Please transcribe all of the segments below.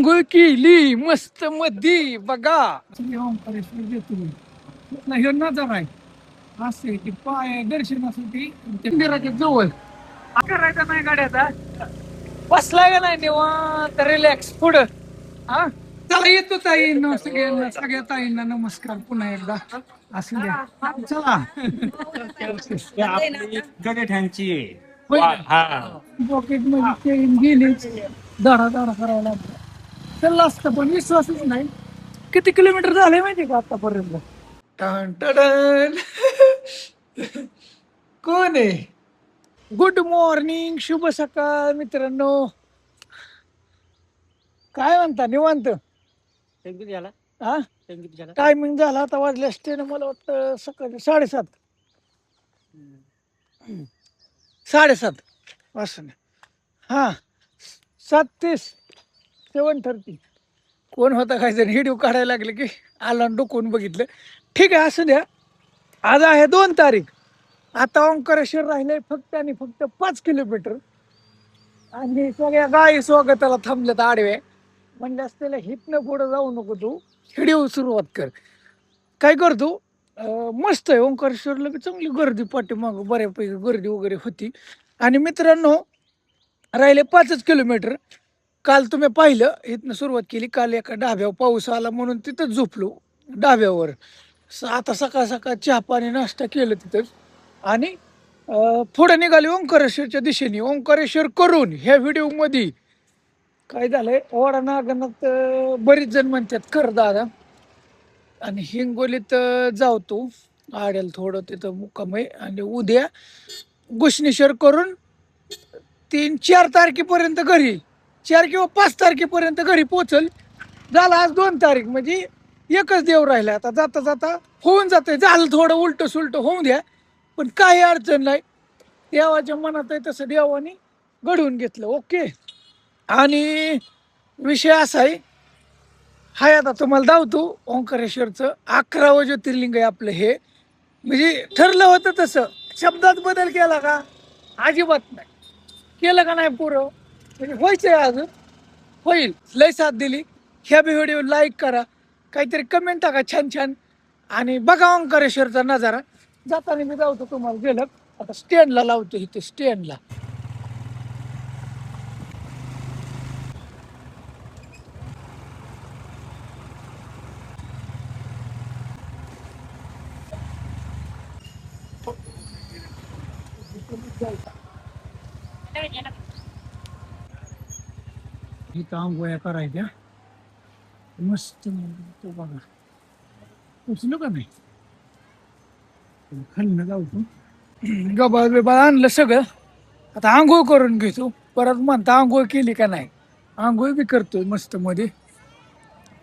अंघोळ केली मस्त मध्ये बघा. नाही नजर आहे असे की पाय दर्शनासाठी मंदिराच्या जवळ करायचा नाही गाड्याचा बसलाय का नाही निवांत रिलॅक्स पुढं. हा चला येतो ताईंना सगळ्या ताईंना नमस्कार पुन्हा एकदा असू द्या चला. गडेठ्यांची होय वा, ना? हा पॉकेट मध्ये चेन गेलीच धडा धडा करायला लागला. चाललं असतं पण विश्वासच नाही. किती किलोमीटर झाले माहिती का आतापर्यंत. टन टन कोण आहे. गुड मॉर्निंग शुभ सकाळ मित्रांनो. काय म्हणता निवांत. हा टायमिंग झाला आता वाजले असते ना मला वाटतं सकाळी 7:30 7:30 असं हा 7:30 7:30 कोण होता काय जण व्हिडिओ काढायला लागले की आला डोकून बघितलं. ठीक आहे असू द्या. आज आहे 2 तारीख. आता ओंकारेश्वर राहिले फक्त आणि फक्त 5 किलोमीटर आणि सगळ्या गायी स्वागताला थांबल्यात आडवे. म्हणलं असलेलं हितनं पुढं जाऊ नको तू व्हिडिओ सुरुवात कर. काय करतो मस्त आहे ओंकारेश्वरला बी चांगली गर्दी पाठीमाग बऱ्यापैकी गर्दी वगैरे होती. आणि मित्रांनो राहिले 5च किलोमीटर. काल तुम्ही पाहिलं इथनं सुरुवात केली काल एका ढाब्यावर पाऊस आला म्हणून तिथंच झोपलो ढाब्यावर. आता सकाळ सकाळ चहा पाणी नाश्ता केलं तिथंच आणि पुढे निघाले ओंकारेश्वरच्या दिशेने. ओंकारेश्वर करून ह्या व्हिडिओ मध्ये काय झालंय ओढा नागनाथ बरीच जण म्हणतात कर दादा. आणि हिंगोलीत जावतो आड्याला थोडं तिथं मुक्काम आहे आणि उद्या घुश्नेश्वर करून 3-4 तारखेपर्यंत घरी 4 किंवा 5 तारखेपर्यंत घरी पोचल. झाला आज 2 तारीख म्हणजे एकच देव राहिला. आता जाता जाता होऊन जातंय. झालं थोडं उलट सुलट होऊन द्या पण काही अडचण नाही. देवाच्या मनात आहे तसं देवाने घडवून घेतलं. ओके. आणि विषय असा आहे हाय आता तुम्हाला दावतो ओंकारेश्वरचं 11वं ज्योतिर्लिंग आहे आपलं हे. म्हणजे ठरलं होतं तसं शब्दात बदल केला का अजिबात नाही. केलं का नाही पुरं म्हणजे व्हायचंय अजून होईल. लय साथ दिली. ह्या बी व्हिडिओ लाईक करा काहीतरी कमेंट टाका छान छान आणि बघा ओंकारेश्वरचा नजारा. जाताना मी जाऊतो तुम्हाला गेलं आता स्टँडला लावतो इथे स्टँडला. इथं आंघोळ्या करायच्या मस्त तो बघा उचलू का नाही खाल्लं जाऊतो. गबाळ बिबाळ आणलं सगळं. आता आंघोळ करून घेतो. परत म्हणता आंघोळ केली का नाही. आंघोळ बी करतोय मस्त मध्ये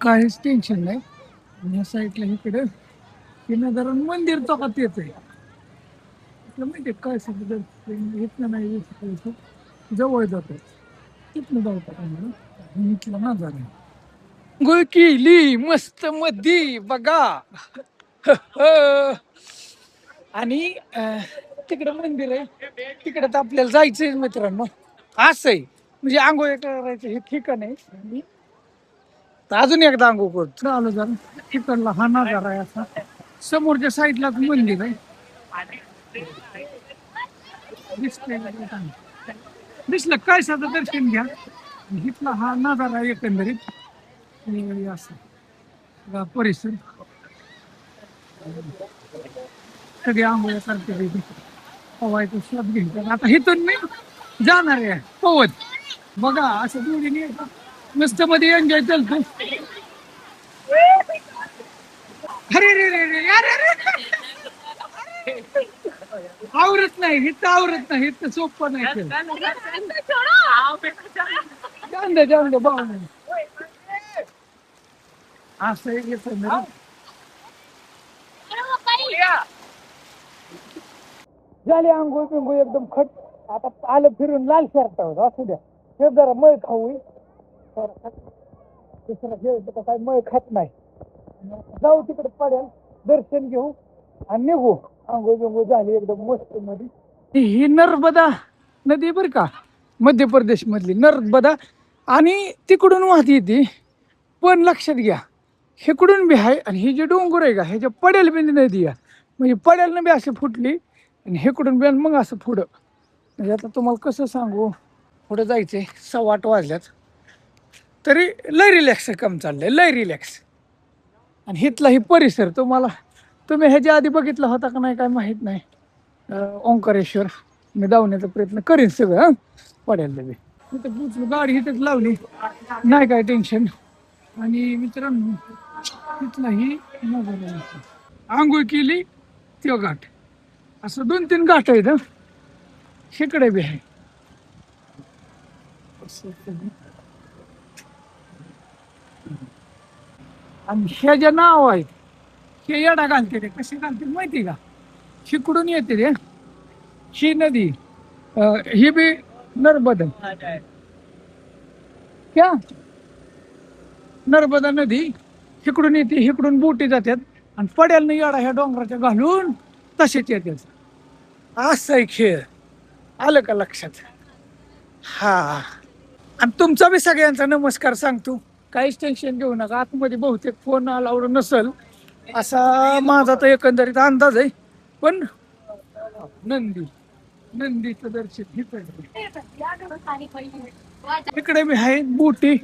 काहीच टेन्शन नाही. आणि या साईडला इकडे किनादारण मंदिर चौकात येत आहे. माहिती काय सगळं इथनं नाही जवळ जातो तिथनं जाऊतात आम्हाला इथला नजारा आहे. आंघोळ केली मस्त मध्ये बघा. आणि तिकडं मंदिर आहे तिकडे तर आपल्याला जायचंय मित्रांनो. असं आहे म्हणजे आंघोळ करायचं हे ठिकाण आहे. आणि अजून एकदा आंघोळ करतो आलो जरा तिकडला हा नजारा आहे असा. समोरच्या साईडला मंदिर आहे दिसलं काय साधं दर्शन घ्या. इथला हा नजारा एकंदरीत असं परिसर सगळे आंघोळ्या करते पवायचं शोध घ्यायचा. आता इथून मी जाणार आहे पवत बघा असं दोन्ही मस्त मध्ये एन्जॉय चालतो. अरे रे रे रे अरे रे आवरत नाही हिथं आवरत नाही हिथं सोपं नाही. जाऊन दे भाऊ असं येतं झाले आंघोळ पिंघोळ एकदम खट. आता आलं फिरून लाल शर्ट असू द्या हे जरा मळ खाऊ दुसरा जेवतो काय मळ खात नाही. जाऊ तिकडे पडेल दर्शन घेऊ आणि निघू. आंघोळ बिंघोळ झाली एकदम मस्त मध्ये. ही नर्मदा नदी बर का मध्य प्रदेश मधली नर्मदा आणि तिकडून वाहती येते. पण लक्षात घ्या, हिकडून बी आहे आणि हे जे डोंगर आहे का ह्याच्या पडेल बी नदी आहे. म्हणजे पडेल बी अशी फुटली आणि हिकडून बी आणि मग असं पुढं. म्हणजे आता तुम्हाला कसं सांगू, पुढं जायचंय 8:15 वाजल्यात तरी लय रिलॅक्स काम चाललंय, लय रिलॅक्स. आणि हिथला ही परिसर तुम्हाला, तुम्ही ह्याच्या आधी बघितला होता का नाही काय माहीत नाही. ओंकारेश्वर मी धावण्याचा प्रयत्न करीन सगळं. पडायला बी इथं पोचलो, गाडी इथंच लावली, नाही काय टेन्शन. आणि मित्रांनो तिथलाही आंघोळ केली, तो घाट. असं 2-3 घाट आहेत. शिकडे बी आहे. आणि ह्या ज्या नाव आहेत हे येडा घालते रे, कसे घालते माहिती का, शिकडून येते रे ही नदी. ही बी नर्मदा, क्या नर्मदा नदी इकडून येते, इकडून बोटी जातात आणि पड्याला नाही येडा ह्या डोंगराच्या घालून तसेच येतात. असं आहे खेळ. आलं का लक्षात? हा. आणि तुमचा बी सगळ्यांचा नमस्कार सांगतो. काहीच टेन्शन घेऊ नका. आतमध्ये बहुतेक फोन अलाउड नसल असा माझा तर एकंदरीत अंदाज आहे. पण नंदीचं दर्शन इकडे बी आहे बोटी.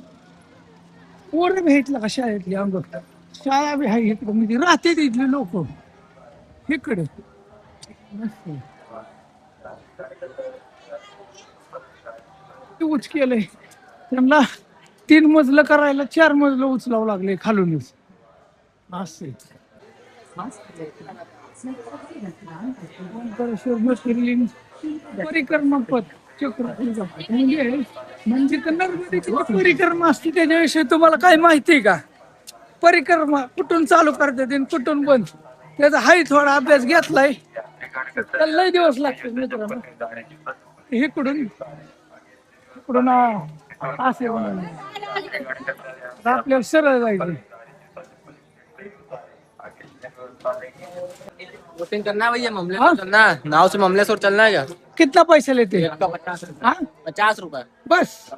पोरं बी आहेत का शाळेतली अंग, शाळा बी आहे इकडे, म्हणजे राहते इथले लोक इकडे. उच केलंय त्यांना, 3 मजलं करायला 4 मजलं उचलावं लागले खालूनच. असं ओंकारेश्वर ज्योतिर्लिंग परिक्रमा पथ चक्र म्हणजे तर नर्मदेची परिक्रमा असते. त्याच्याविषयी तुम्हाला काय माहिती आहे का? परिक्रमा कुठून चालू करतात आणि कुठून बंद, त्याचा हाही थोडा अभ्यास घेतलाय. त्याला लय दिवस लागतात मित्रांनो. इकडून इकडून असे आपल्याला सरळ जायचं. बोटिंग करना है भैया, ममलेश्वर चलना है, नाव से ममलेश्वर चलना है क्या? कितना पैसा लेते हैं? इसका 50 हाँ? 50 रुपए। बस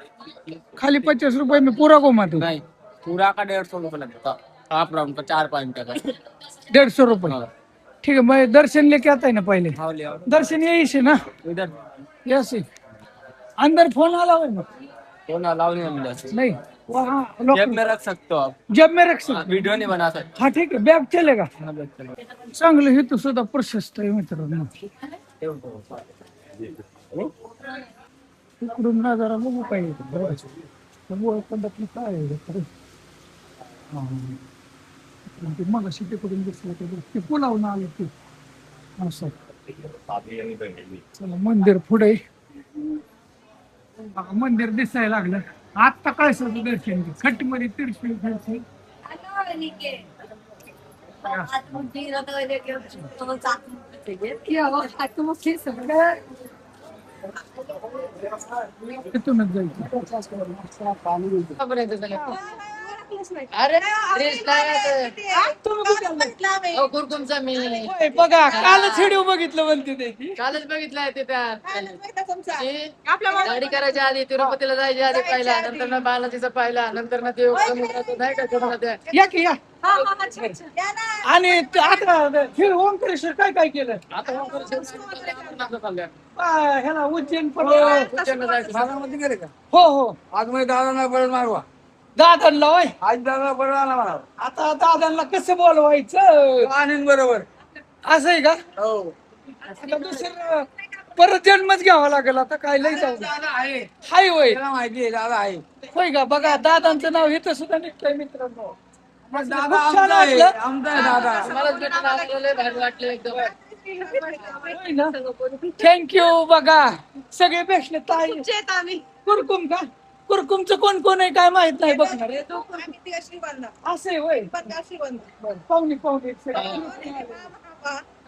खाली 50 रुपए में पूरा घुमा दो? नहीं, पूरा का 150 रुपए लगता, हाफ राउंड का 4 पॉइंट का। 150 रुपए। ठीक है, मैं दर्शन लेके आता है ना पहले। हाँ ले आओ दर्शन यही से ना? इधर। यहाँ से अंदर फोन अलाउ है ना? फोन अलाउ नहीं है अंदर। नहीं, वहाँ जेब में रख सकते हो आप, जब में रख सकते। वीडियो नहीं बना सकते। हाँ ठीक है, बॅग चलेगा. हाँ, बस चलो। चांगलं हे तर सुद्धा प्रशस्त आहे मित्रांनो. इकडून नजारा बघू काय काय मग अशी तिकडून दिसलं ते पुलावून आलं ते असं. चला मंदिर पुढे, मंदिर दिसायला लागलं. आत्ता कळसाचं दर्शन खट मध्ये तिरशी तिथूनच जायचं. अरे कुरकुमचा मी होय, बघा कालच व्हिडिओ बघितलं म्हणते त्याची. कालच बघितलाय ते त्या गाडी करायच्या आधी तिरुपतीला जायच्या आधी पाहिला, नंतर ना बालाजीचा पाहिला, नंतर ना ते समुद्राचं नाही का छोटा त्या. या की या. आणि आता हे ओंकारेश्वर काय काय केलं आता चाललंय ह्याला उज्जैन पण. उज्जैनला जायचं. गेले का? हो हो, आज मी दादांना बळ मारवा. दादांना होय. आज दादा बळ आला मला. आता दादांना कसं बोलवायचं आनंद बरोबर. असं आहे का? हो. आता दुसरं परत जन्मच घ्यावा लागेल आता, काय लय जाऊ. दादा आहे. हाय होय. त्याला माहिती आहे दादा आहे. होय का? बघा दादांचं नाव इथं सुद्धा निघतंय मित्रांनो. दादा खूप छान आमचा आहे. वाटलं. आमचा आहे दादा. मलाच भेटून आपल्याला लय भारी वाटलं एकदम. थँक्यू. बघा सगळे भेटले ताई. कुरकुम का? कुरकुमचं कोण कोण आहे काय माहित नाही बघणार. असं आहे वय. पाहुणे पाहुणे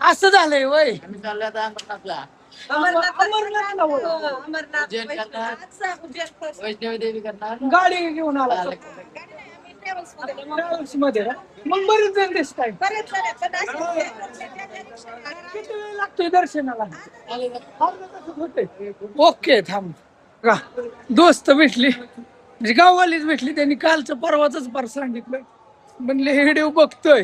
असं झालंय वय. आम्ही चाललोय आता अमरनाथला. अमरनाथला होय. उज्जैन करणार, वैष्णवी देवी करणार. गाडी घेऊन आला ट्रॅव्हल्स मध्ये का? मग बरेच जण दिसताय. किती वेळ लागतोय दर्शनाला? ओके थांब का दोस्त भेटली म्हणजे गाववालीच भेटली, त्यांनी कालचं परवाच फार सांगितलं. म्हणले हे व्हिडिओ बघतोय.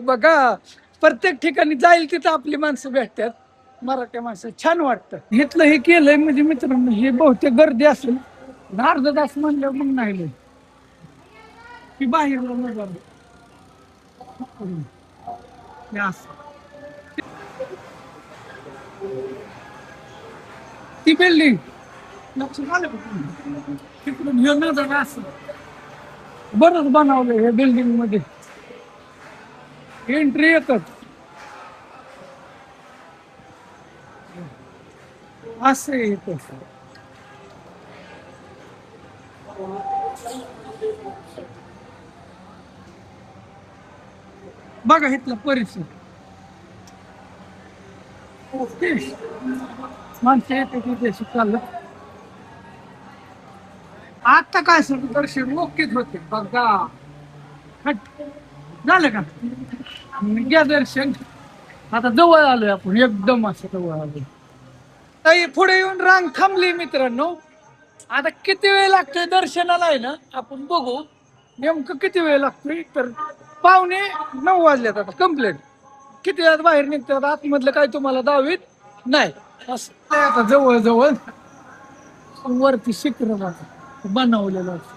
बघा, प्रत्येक ठिकाणी जाईल तिथं आपली माणसं भेटतात, मराठी माणसं, छान वाटतं. इथलं हे केलंय म्हणजे मित्रांनो, हे बहुतेक गर्दी असेल. अर्धा तास म्हणल्यावर मग नाही लय. की बाहेर ती बिल्डिंग लक्षात आलं का तुम्ही? तिकडून हे नजारा असं बरंच बनवलंय हे बिल्डिंग मध्ये. एंट्री येतात असं येत. बघा इथला परिसर. माणसं येते तिथे शिकायला. आता काय सर दर्शन ओकेच होते बघा. हट. झालं का घ्या दर्शन. आता जवळ आलोय आपण, एकदम असं जवळ आलोय. ताई पुढे येऊन रांग थांबली मित्रांनो. आता किती वेळ लागतोय दर्शनाला आहे ना, आपण बघू नेमकं किती वेळ लागतोय. तर 8:45 वाजल्यात आता कंप्लेंट. किती वेळात बाहेर निघतात आतमधलं काय तुम्हाला दावीत नाही. असं ते आता जवळ जवळ वरती शिखर बनवलेलं असतं.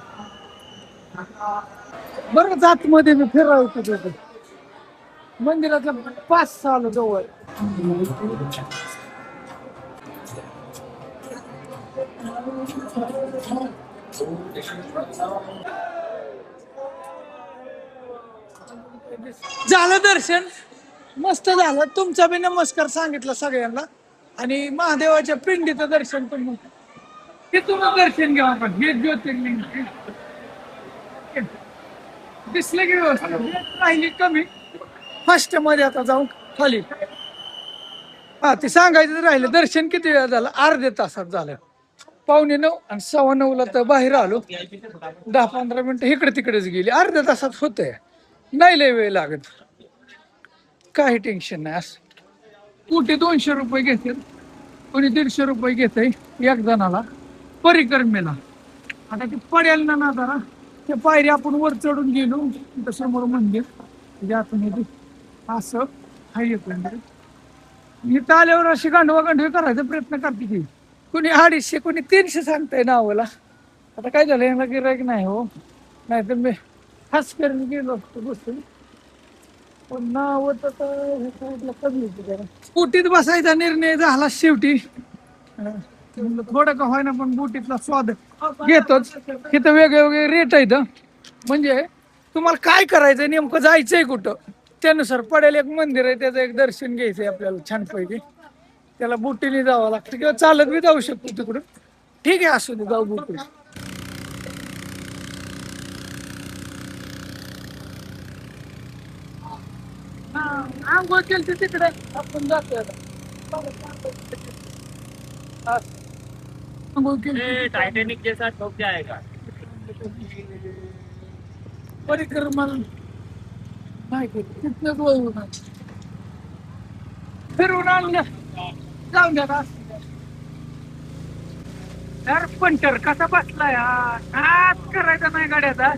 बरंच आतमध्ये मी फिरायचं तिथे मंदिराच्या 5-6 आलो जवळ. झालं दर्शन, मस्त झालं. तुमचा बी नमस्कार सांगितलं सगळ्यांना. आणि महादेवाच्या पिंडीचं दर्शन पण तिथून दर्शन घ्या आपण. हे ज्योतिर्लिंग दिसले की व्यवस्थित राहिली कमी. फर्स्ट मध्ये आता जाऊन खाली. हा ते सांगायचं राहिलं. दर्शन किती वेळा झालं? अर्ध्या तासात झालं. 8:45 आणि 9:15 तर बाहेर आलो. 10-15 मिनिटं इकडे तिकडेच गेली. अर्ध्या तासात होतंय, नाही लय वेळ लागत. काही टेन्शन नाही. असं कुठे 200 रुपये घेतात, कोणी 150 रुपये घेतय एक जणाला परिक्रमेला. आता ते पडेल ना जरा ते पायरी आपण वर चढून गेलो तिथं समोर मंदिर म्हणजे आपण हे असं हाय येतो. इथं आल्यावर अशी गांडवागांडवी करायचा प्रयत्न करते ती. कोणी 250, कोणी 300 सांगताय नावाला. आता काय झालं, यांना गिरायक नाही हो, नाही तर मी खास करून गेलो असतो बसून. पण नाव तर कमी होती जरा. स्कूटीत बसायचा निर्णय झाला शेवटी. थोडं का होईना पण बुटीतला स्वाद घेतोच. तिथं वेगळे वेगळे रेट आहेत. म्हणजे तुम्हाला काय करायचंय, नेमकं जायचंय कुठं त्यानुसार पडेल. एक मंदिर आहे त्याचं एक दर्शन घ्यायचंय आपल्याला छानपैकी. त्याला बुटीने जावं लागतं किंवा चालत बी जाऊ शकतो तिकडून. ठीक आहे, असू दे, जाऊ बुटी. आंघोळ केली तिकडे आपण जातोय आता. आंघोळ केली टाइटैनिक जैसा ठोक जाएगा. परिक्रमा नाही केली. तिथनंच वळून आलो. फिरून आणलं जाऊन द्या. यार पंटर कसा बसलाय हा, हात करायचा नाही गाड्याचा.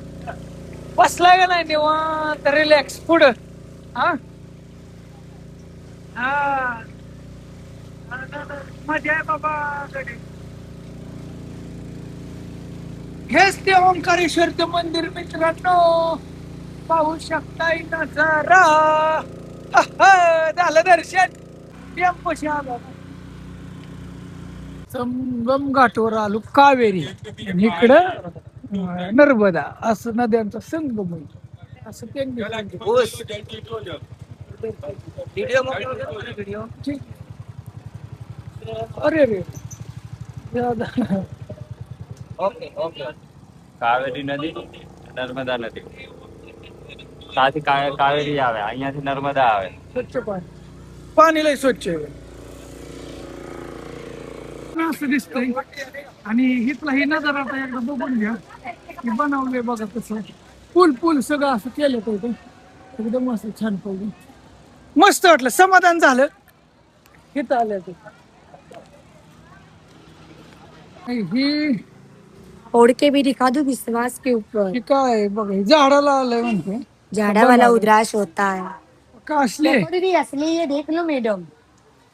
बसलाय का नाही निवांत रिलॅक्स पुढं. हा हा मजा आहे बाबा गडी. हेच ते ओंकारेश्वरचं मंदिर मित्रांनो, पाहू शकताय नजारा. झालं दर्शन. टेम्पोशी आलो. संगम घाटवर आलो, कावेरी आणि इकडं नर्मदा. असं नद्यांचा संगम आहे. असं त्यांनी ठीक. अरे रे ओके ओके. કાવેરી નદી, નર્મદા નદી. ત્યાંથી કાવેરી આવે, અહીંયાથી નર્મદા આવે. स्वच्छ पाणी. पाणी लय स्वच्छ आहे. असं दिसतंय. आणि इथला ही नजारा आता एकदा बघून घ्या. हे बनवलंय बघा कसं. पूल सगळं असं केलं पाहिजे एकदम असं छान पाहिजे. मस्त वाटलं, समाधान झालं इथं आलं. ही ओढ़ के भी दिखा दूं विश्वास के ऊपर। हे काय आहे बघ, हे झाडाला आलंय म्हणते. झाड़ा वाला उद्राश होता है। का असली आहे? देखो दीदी असली ये देख लो मैडम।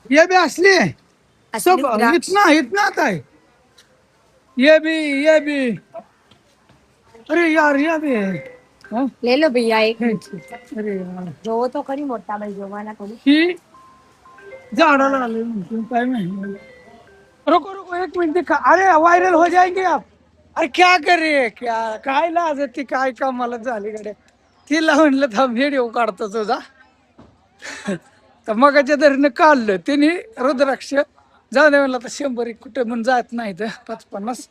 ये भी असली है असली सब उद्राक्ष। इतना आता है। ये भी अरे यार ये भी है हाँ? ले लो भैया एक। अरे यार जो तो खरी मोठा भाई जोवाना करू। ही झाडाला आले म्हणते, काय माहिती. रुको 1 मिनट दिखा. अरे वायरल हो जाएंगे आप. अरे क्या कर रही है क्या, काय लाज ती काय कामाला झाली गड्या. तिला म्हणलं थांब व्हिडिओ काढतो तुझा. तर मगाच्या धरीनं काढलं तिने रुद्राक्ष. जाऊ दे म्हणलं आता 100 कुठे म्हणून जात नाही तर 50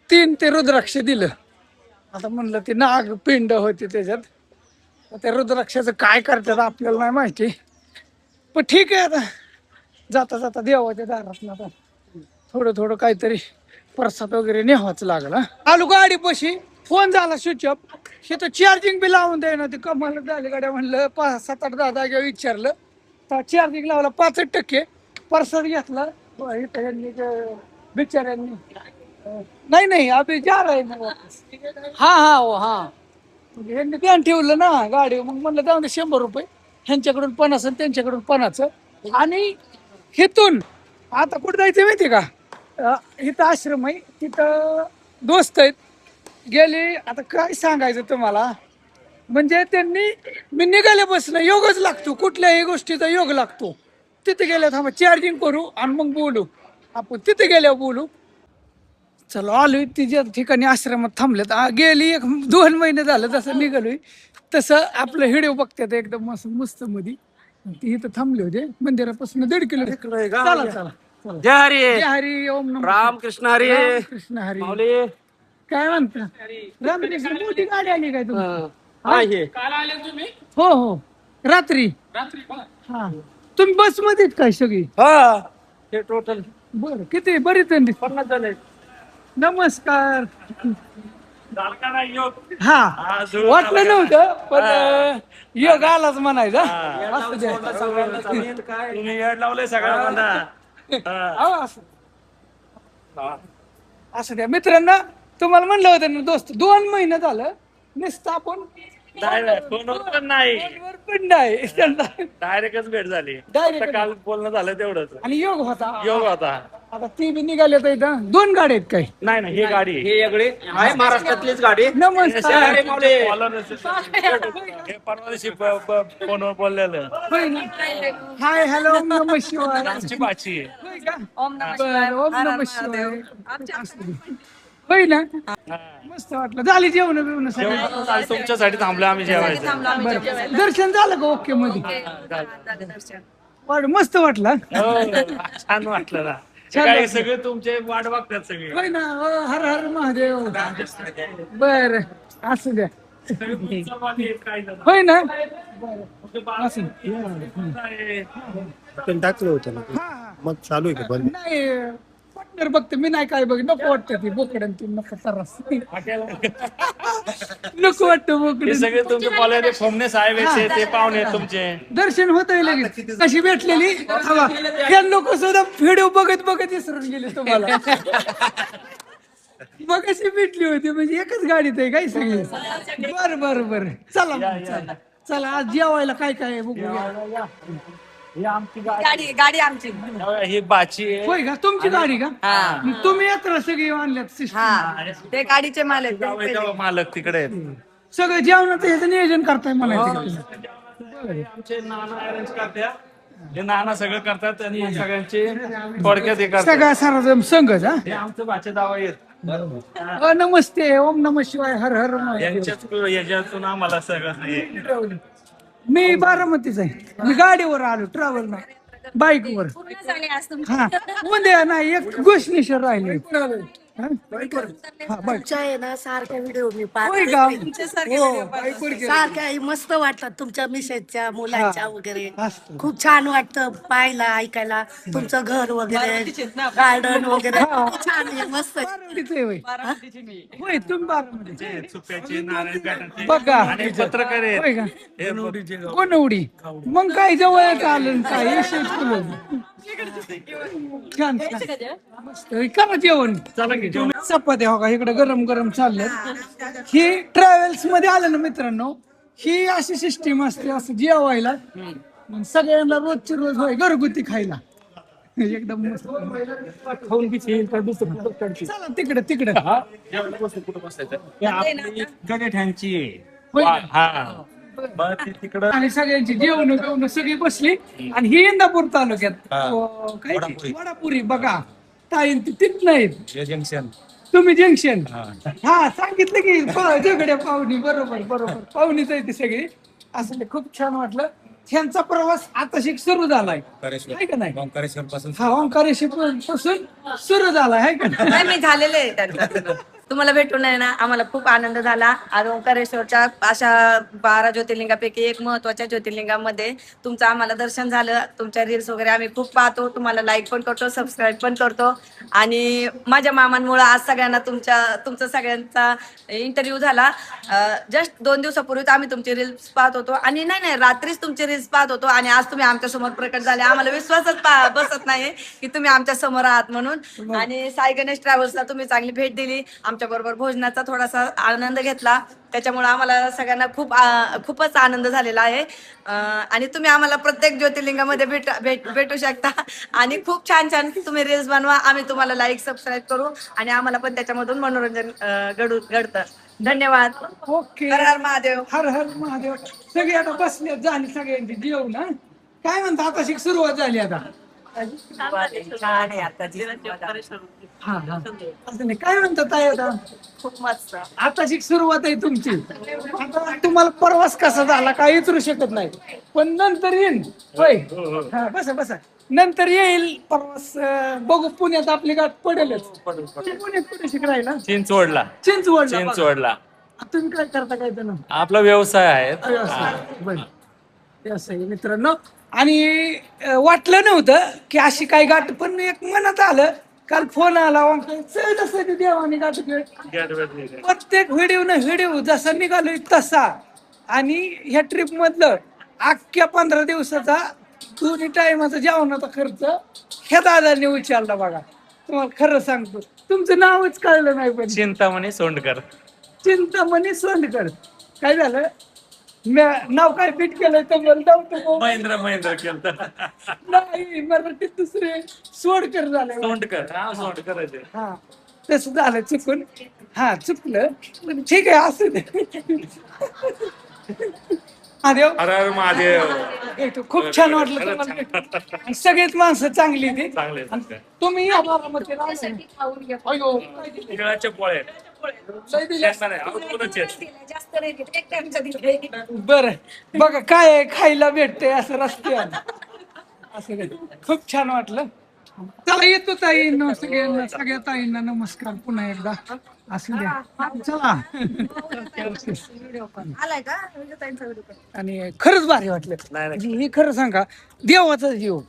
3 ते रुद्राक्ष दिलं. आता म्हणलं ते नाग पिंड होती त्याच्यात. त्या रुद्राक्षाचं काय करतात आपल्याला नाही माहिती, पण ठीक आहे आता जाता जाता देवाच्या दारात आता थोडं काहीतरी प्रसाद वगैरे न्यावाच लागला. आलो गाडी पशी, फोन झाला स्विच ऑफ. हे तर चार्जिंग बी लावून द्यायना ते कमाल झाली गाड्या. म्हणलं 5, 7, 8, 10 जागेवर विचारलं तर चार्जिंग लावला 65%. प्रसाद घेतला इथं यांनी बिचाऱ्यांनी. नाही अभि जा रहे हैं वापस. हा यांनी ध्यान ठेवलं ना गाडी. मग म्हणलं जाऊन दे 100 रुपये ह्यांच्याकडून 50 आणि त्यांच्याकडून 50. आणि हिथून आता कुठं जायचं माहिती का, इथं आश्रम आहे तिथं दोस्त आहेत गेले. आता काय सांगायचं तुम्हाला, म्हणजे त्यांनी मी निघाल्यापासून योगच लागतो, कुठल्याही गोष्टीचा योग लागतो. तिथे गेल्या थांबा चार्जिंग करू आणि मग बोलू आपण. तिथे गेल्यावर बोलू. चलो आलोय तिच्या ठिकाणी आश्रमात थांबलेत. गेली 1-2 महिने झालं जसं निघालोय तसं आपलं व्हिडिओ बघतात एकदम मस्त मध्ये. ती इथं थांबले होते मंदिरापासून 1.5 किलोमीटर. चला जय हरी जय हरी ओम नमः राम कृष्ण हरी कृष्ण हरी. माऊली काय म्हणता रामकृष्ण, मोठी गाडी आली काय तुम्ही? आहे हो रात्री हा. तुम्ही बस मध्ये काय सगळी? हा हे टोटल बरं किती बरीच जण दिसतात. 50 झाले. नमस्कार. हा वाटलं नव्हतं पण योग आलाच म्हणायचं. असं द्या. तुम्ही येड लावलंय सगळ्यांना. अहो, असं द्या मित्रांनो. तुम्हाला म्हणलं होतं ना दोस्त 2 महिने झालं नुसतं आपण फोनवर पण नाही, फोनवर पण नाही त्यांना. डायरेक्टच भेट झाली. Direct फक्त काल बोलणं झालं तेवढंच. आणि योग होता. योग होता. आता ती बी निघाले तर इथं 2 गाड्या आहेत काय. नाही ही गाडी ही वेगळी आहे, महाराष्ट्रातलीच गाडी. नमस्कार. हे परवा दिवशी फोनवर बोललेलं. होय ना. हाय हॅलो ओम नमः शिवाय. आमची बाची आहे. होय का? बरं, ओम नमः शिवाय. होय ना. मस्त वाटलं. झाली जेवण बिवणं सगळं. आज तुमच्यासाठी थांबलो आम्ही जेवायचं. बरं. दर्शन झालं का ओके मध्ये? मस्त वाटलं. हो, छान वाटलं ना. छान काय वाटलं. सगळे तुमचे वाट बघतात सगळे. होय ना. हर हर महादेव. बर असू द्या. होय ना. असं. पण टाकलं होतं ना ते. हा मग चालू आहे का बंद? नाही पार्टनर बघते मी नाही काय बघ. नको वाटतं ती बोकड ती नको त्रास. नको वाटतं हे बोकड. सगळे तुमचे फॉलोअर फोमने साहेब आहेत, ते पाहुणे आहेत तुमचे. दर्शन होत लगेच. कशी भेटलेली हे लोक सुद्धा व्हिडिओ बघत विसरून गेले तुम्हाला. मग अशी भेटली होती म्हणजे एकच गाडीत आहे काय सगळे. बर चला मग, चला आज जेवायला काय आहे बघूया. ही आमची गाडी आमची. ही बाची आहे. होय का तुमची गाडी का? मग तुम्ही यात्रा सगळी आणल्यात सिस्टम. ते गाडीचे मालक. तेव्हा मालक तिकडे आहेत. सगळं जेवणाचं ह्याचं नियोजन करताय म्हणायचं. आमचे नाना अरेंज करतात. हे नाना सगळं करतात आणि सगळ्यांचे थोडक्यात हे करतात. सगळा सारा संघच हा. हे आमचं बाचे दावा आहेत. नमस्ते ओम नमः शिवाय हर हर महादेव. याच्यातून आम्हाला सगळं हे. मी बारामतीच आहे. मी गाडीवर आलो ट्रॅव्हल नाही बाईकवर. हा उद्या नाही एक गोष्टीशर राहिले. हा बाईक. तुमच्या आहे ना सारख्या व्हिडिओ मी होय का? सारख्या मस्त वाटतात तुमच्या मिसेसच्या मुलांच्या वगैरे. असतं. खूप छान वाटतं पाहायला ऐकायला. तुमचं घर वगैरे गार्डन वगैरे खूप छान आहे मस्त आहे. बारामतीच आहे होय. होय तुम्ही बारामतीचे. हे चुप्याचे नारायण घाटाचे बघा आणि पत्रकार आहेत. होय का? हे कोण उडी मग काय जवळ आलं काय विशेष केलं. छान मस्त करा जेवण. चला की जेवण. चपात्या हो का इकडे गरम गरम चालले. ही ट्रॅव्हल्स मध्ये आलं ना मित्रांनो, ही अशी सिस्टीम असते असं जेवायला मग सगळ्यांना रोजची रोज होय घरगुती खायला एकदम मस्त. खाऊन किती येईल का दुसरं कुठं काढशील? चला तिकडे तिकडे हा जेवण बसून कुठं बसायचं हे आपली गडेठ्यांची आहे. होय. हा मग ते तिकडं आणि सगळ्यांची जेवण जेवण सगळी बसली आणि ही इंदापूर तालुक्यात काय ती? वडापुरी बघा ताईन तिथं नाहीत जंक्शन. तुम्ही जंक्शन हा सांगितलं की झगड्या पाहुणी बरोबर बरोबर पाहुणीच आहे ती सगळी असं ते खूप छान वाटलं. त्यांचा प्रवास आता शिक सुरू झालाय आहे का नाही ओंकारेश्वर पासून हा ओंकारेश्वर पासून सुरू झालाय आहे का नाही? नाही मी झालेले आहे त्यांचं. तुम्हाला भेटून आहे ना आम्हाला खूप आनंद झाला. आणि ओंकारेश्वरच्या अशा 12 ज्योतिर्लिंगापैकी एक महत्वाच्या ज्योतिर्लिंगामध्ये तुमचं आम्हाला दर्शन झालं. तुमच्या रील्स वगैरे आम्ही खूप पाहतो. तुम्हाला लाईक पण करतो, सबस्क्राईब पण करतो. आणि माझ्या मामांमुळे आज सगळ्यांना तुमचा सगळ्यांचा इंटरव्ह्यू झाला. जस्ट 2 दिवसापूर्वीच आम्ही तुमचे रील्स पाहत होतो आणि नाही रात्रीच तुमचे रील्स पाहत होतो आणि आज तुम्ही आमच्या समोर प्रकट झाले. आम्हाला विश्वासच बसत नाही की तुम्ही आमच्या समोर आहात म्हणून. आणि साई गणेश ट्रॅव्हल्सला तुम्ही चांगली भेट दिली. आमच्या बरोबर भोजनाचा थोडासा आनंद घेतला. त्याच्यामुळे आम्हाला सगळ्यांना खूपच आनंद झालेला आहे. आणि तुम्ही आम्हाला प्रत्येक ज्योतिर्लिंगामध्ये भेटू शकता. आणि खूप छान छान तुम्ही रील्स बनवा. आम्ही तुम्हाला लाईक सबस्क्राईब करू आणि आम्हाला पण त्याच्यामधून मनोरंजन घडतं. धन्यवाद. ओके हर हर महादेव. हर हर महादेव. सगळे आता बसले झाली सगळ्यांची जेवण हा? काय म्हणता आता शिक सुरुवात झाली आता छान आहे आता हा हा असं नाही काय म्हणतात ताई आता खूप मस्त. आता शिक सुरुवात आहे तुमची. आता तुम्हाला प्रवास कसा झाला काही विचारू शकत नाही पण नंतर येईन होय हा बसा बसा नंतर येईल प्रवास. बघू पुण्यात आपली गाठ पडेलच. पुण्यात कुठे शिकायला चिंचवडला. चिंचवडला तुम्ही काय करता काय त्यानं आपला व्यवसाय आहे. व्यवसाय मित्रांनो. आणि वाटलं नव्हतं की अशी काय गाठ पण एक मनात आलं. काल फोन आला देवानी गाठ प्रत्येक व्हिडिओ जसा निघालोय तसा. आणि ह्या ट्रिप मधलं अख्ख्या 15 दिवसाचा 2 टायमाचा जेवणाचा खर्च ह्या दादांनी उचलला बघा. तुम्हाला खरं सांगतो तुमचं नावच कळलं नाही पण चिंतामणी सोंडकर. चिंतामणी सोंडकर. काय झालं नाव काय फिट केलंय तर मला महेंद्र केलं. नाही मराठीत दुसरे सोडकर झाले सोंडकर हा तसं झालं चुकून. हा चुकलं पण ठीक आहे असं महादेव. हर हर महादेव. खूप छान वाटलं तुम्हाला भेटून. आणि सगळीच माणसं चांगली ती. चांगले तुम्ही या बारामतीला आले ना? अयो, काय दिलं? तिळाचे पोळे. लय दिलं. जास्त नाही देत. एक टाइमचा दिले. बरं बघा काय आहे, खायला भेटतंय असं रस्त्यावर असं काही. खूप छान वाटलं. चला येतो ताईंना सगळ्या ताईंना नमस्कार पुन्हा एकदा असू द्या. चला आलाय का ताईंचा व्हिडिओ? आणि खरंच भारी वाटलं. म्हणजे हे खरं सांगा देवाचा जीव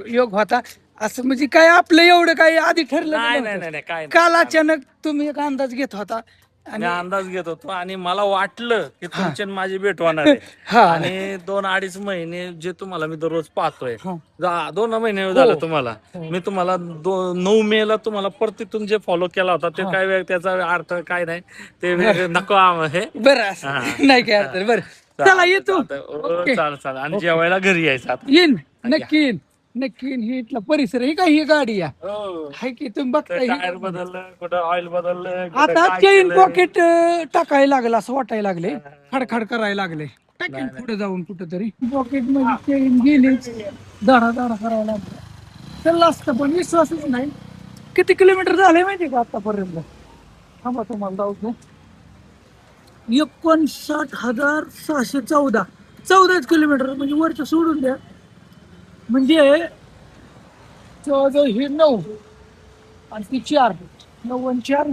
योग होता असं म्हणजे काय आपलं एवढं काही आधी ठरलं नाही काय काल अचानक तुम्ही एक अंदाज घेत होता मी अंदाज घेत होतो आणि मला वाटलं की तुमची आणि माझी भेट होणार आहे. हा. आणि 2-2.5 महिने जे तुम्हाला मी दररोज पाहतोय हा. 2 महिने झालं तुम्हाला. मी तुम्हाला 9 मे ला तुम्हाला परत तिथून जे फॉलो केला होता ते काय वेळ त्याचा अर्थ काय नाही ते नको हे. बरं असं नाही काय अर्थ. बरं चला येतो. ओके. चाल आणि जेवायला घरी यायचं आता. येईन नक्की येईन नक्की येईन. ही इथला परिसर ही काय ही गाडी या हाय की तुम्ही बघताय टायर बदललं कुठं ऑइल बदललं कुठं आता काय चेन केलं. पॉकेट टाकायला लागलं असं वाटायला लागले. खडखड करायला लागले. टाकेन पुढे जाऊन कुठेतरी पॉकेट मध्ये चेन गेली दाडा करायला लागला. चाललं असतं पण विश्वासच नाही. किती किलोमीटर झाले माहिती का आतापर्यंत थांबा तुम्हाला जाऊ 59,614 किलोमीटर म्हणजे वरचं सोडून द्या. म्हणजे जवळजवळ ही 9 आणि ती 4 9 आणि 4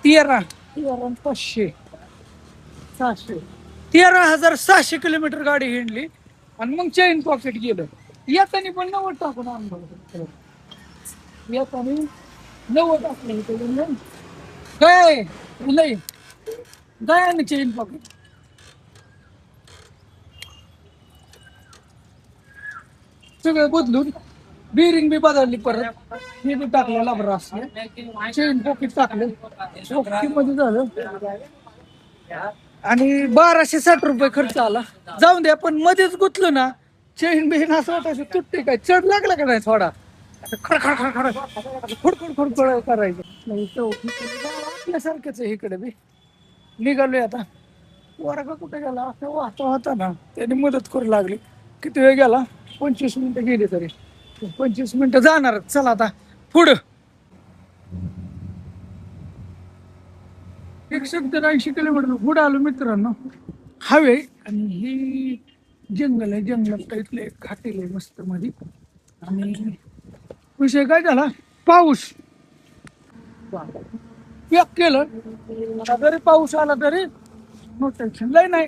13 आणि 500 600 13,600 किलोमीटर गाडी हिंडली आणि मग चेन पॉकेट गेलं. येतानी पण 90 टाकून आणलं. येतानी 90 टाकलं काय नाही गाय आणि चेन पॉकेट. सगळं बदलून बिरिंग बी बदलली परत हे बी टाकलं लाबर असलं चेन पॉकेट टाकलं मध्ये झालं आणि 1260 रुपये खर्च आला. जाऊन द्या पण मध्येच गुतलो ना चेन बिन असं वाटायचं तुटते काय चढ लागला का नाही थोडा खडखड खडखड खुडखुड खुडखुड करायचं आपल्यासारखंच आहे इकडे बी. निघालोय आता वर्ग कुठे गेला असं वाहता होता ना त्याने मदत करू लागली. किती वेळ गेला 25 मिनिटं गेली तरी 25 मिनिटं जाणार. चला आता पुढं 180 किलोमीटर पुढे आलो मित्रांनो. हवे आणि ही जंगल आहे जंगलात इथले एक घाटील आहे मस्त मध्ये. आणि विषय काय झाला पाऊस पॅक केलं आता जरी पाऊस आला तरी नो टेन्शन लय नाही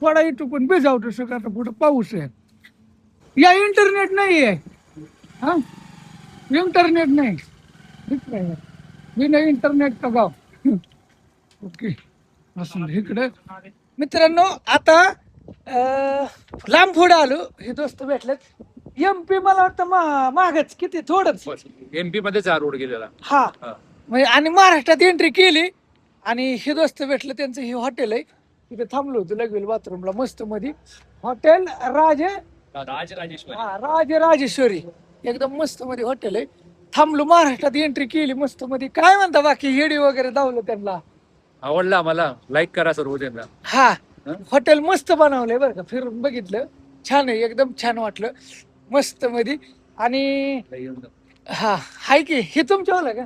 थोडा इथं पण भिजावतो सगळं. आता पुढं पाऊस आहे या इंटरनेट नाही आहे हा इंटरनेट नाही बिना इंटरनेट का गाव. ओके असं इकडे मित्रांनो आता लांब पुढे आलो. हे दोस्त भेटलेत MP मला वाटतं मागच किती थोडंच MP मध्येच हा रोड गेलेला. हा म्हणजे आणि महाराष्ट्रात एंट्री केली आणि हे दोस्त भेटलं त्यांचं हे हॉटेल आहे तिथे थांबलो होतो लगेल बाथरूमला मस्त मध्ये हॉटेल राजेश्वरी एकदम मस्त मध्ये हॉटेल आहे. थांबलो महाराष्ट्रात एंट्री केली मस्त मध्ये. काय म्हणता बाकी हेडी वगैरे धावलं त्यांना आवडला आम्हाला. लाईक करा सर्व त्यांना. हा हॉटेल मस्त बनवलंय बरं का फिरून बघितलं छान आहे एकदम छान वाटलं मस्त मध्ये. आणि हा हाय की हे तुमच्या वाला का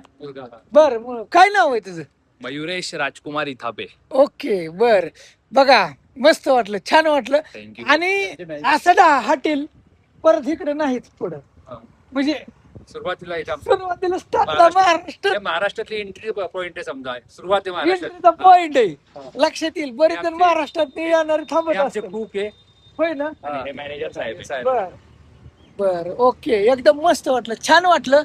बरं काय नाव आहे तुझं. मयुरेश राजकुमार इथापे. ओके बर बघा मस्त वाटलं छान वाटलं. थँक्यू. आणि असं ना हॉटेल परत इकडे नाहीच पुढं म्हणजे सुरुवातीला इथं सुरुवातीला स्टार्टला महाराष्ट्र महाराष्ट्रातली एंट्री पॉइंट आहे समजा. सुरुवात आहे महाराष्ट्रात. एंट्रीचा पॉइंट आहे लक्षात येईल. बरेच जण महाराष्ट्रात येणारे थांबत आमचे असतात खूप आहे. होय ना. हे मॅनेजर साहेब बर बर ओके एकदम मस्त वाटलं छान वाटलं.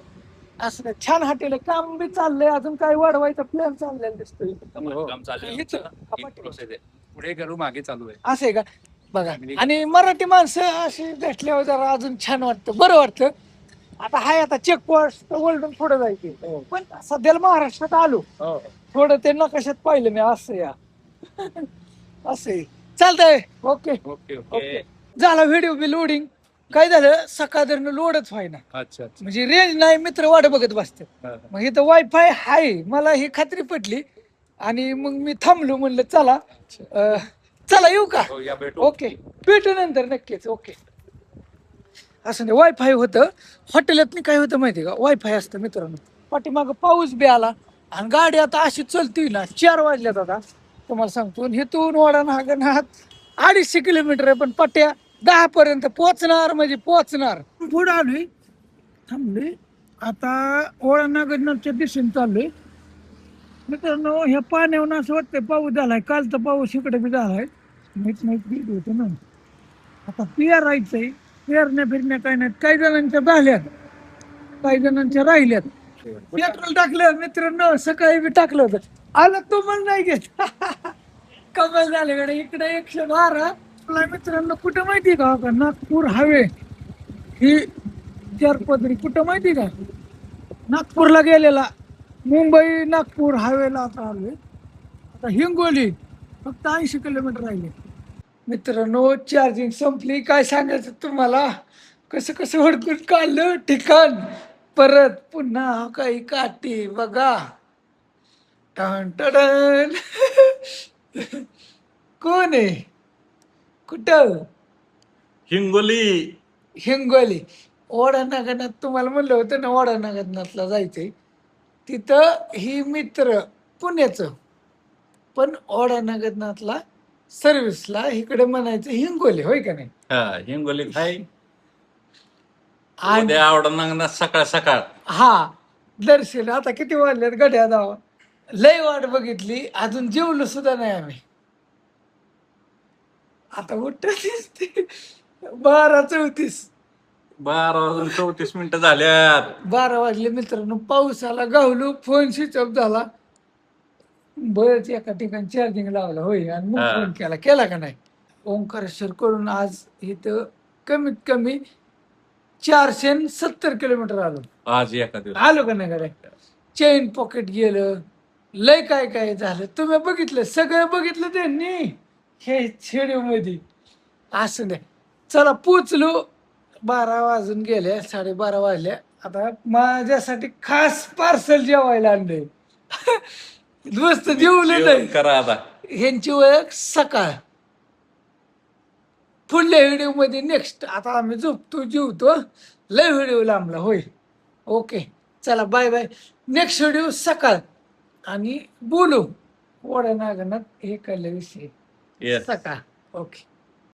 असं काय छान हॉटेल आहे काम बी चाललंय अजून काय वाढवायचा प्लॅन चाललेला दिसतोय. काम चालू आहे. इथं एक process आहे. पुढे करू मागे चालू आहे. असं आहे का बघा. आणि मराठी माणसं अशी भेटल्यावर जरा अजून छान वाटतं बरं वाटतं. आता हाय आता चेकपोस्ट ओल्डून पुढे जायचे पण सध्याला महाराष्ट्रात आलो थोडं ते नकाशात पाहिलं मी असं या असं आहे. चालतंय ओके ओके ओके झाला व्हिडिओ बी लोडिंग. काय झालं सकाळनं लोडच व्हायना अच्छा अच्छा. म्हणजे रेंज नाही मित्र वाट बघत बसते. मग इथं वायफाय हाय मला ही खात्री पटली आणि मग मी थांबलो म्हणलं चला चला येऊ का. हो, या भेटू. ओके भेटू नंतर नक्कीच. ओके असं नाही वायफाय होतं हॉटेलात काय होतं माहिती का वायफाय असतं मित्रांनो. पाठीमागं पाऊस बी आला आणि गाडी आता अशी चलती ना 4 वाजल्यात आता तुम्हाला सांगतो. हेतून वडा नागनाथ 250 किलोमीटर आहे पण पट्ट्या 10 पर्यंत पोचणार म्हणजे पोचणार. पुढे आलोय थांबलोय आता ओळा नागनाथच्या दिशेने चाललोय मित्रांनो. ह्या पाण्यावर असं वाटतंय पाऊस झालाय कालचा पाऊस इकडे बी झालाय मीठ गेली होतं ना. आता पेरायचंय पेरण्या फिरण्या काय नाहीत काही जणांच्या झाल्यात काही जणांच्या राहिल्यात. पेट्रोल टाकलं मित्रांनो सकाळी बी टाकलं होतं आलं तो पण नाही घेत कमाल झाले इकडे 112 मित्रांनो. कुठं माहिती का नागपूर हायवे ही 4 पदरी कुठं माहिती का नागपूरला गेलेला मुंबई नागपूर हायवेला आता आलोय. आता हिंगोली फक्त 80 किलोमीटर राहिले मित्रांनो. चार्जिंग संपली काय सांगायचं तुम्हाला कसं कसं हुडकून काढलं ठिकाण परत पुन्हा काही काठी बघा टन टन कोण आहे कुठं हिंगोली ओढा नागनाथ तुम्हाला म्हणलं होतं ना ओढा नागनाथला जायचंय. तिथं ही मित्र पुण्याचं पण ओढा नागनाथला सर्व्हिसला इकडे म्हणायचं हिंगोली होय का नाही. हिंगोली काय आणि आवडणार सकाळ सकाळ हा दर्शन आता किती वाजल्यात गड्या जावा लय वाट बघितली अजून जेवलो सुद्धा नाही आम्ही. आता उठत 12:34 12 झाल्यात. 12 वाजले मित्रांनो. पाऊस आला गावलो फोन स्विच ऑफ झाला बरंच एका ठिकाणी चार्जिंग लावला होय आणि मग फोन केला का नाही. ओंकारेश्वर कडून आज इथं कमीत कमी 470 किलोमीटर आलो. आज एका दिवस आलो का नाही काय? चेन पॉकेट गेलं, लय काय काय झालं. तुम्ही बघितलं, सगळं बघितलं त्यांनी हे शेड्यू मध्ये. असं नाही, चला पोचलो. 12 वाजून गेले, 12:30 वाजले. आता माझ्यासाठी खास पार्सल जेवायला आणलंय. मस्त जेवलं जेवण नाही. करा आता. ह्यांची ओळख सकाळ. पुढल्या व्हिडिओ मध्ये नेक्स्ट. आता आम्ही झोपतो, जेवतो. लय व्हिडिओ लांबला होय. ओके, चला बाय बाय. नेक्स्ट व्हिडिओ सकाळ. आणि बोलू ओढ्या नागनाथ हे कळल्या विषय Yes. सकाळ. ओके.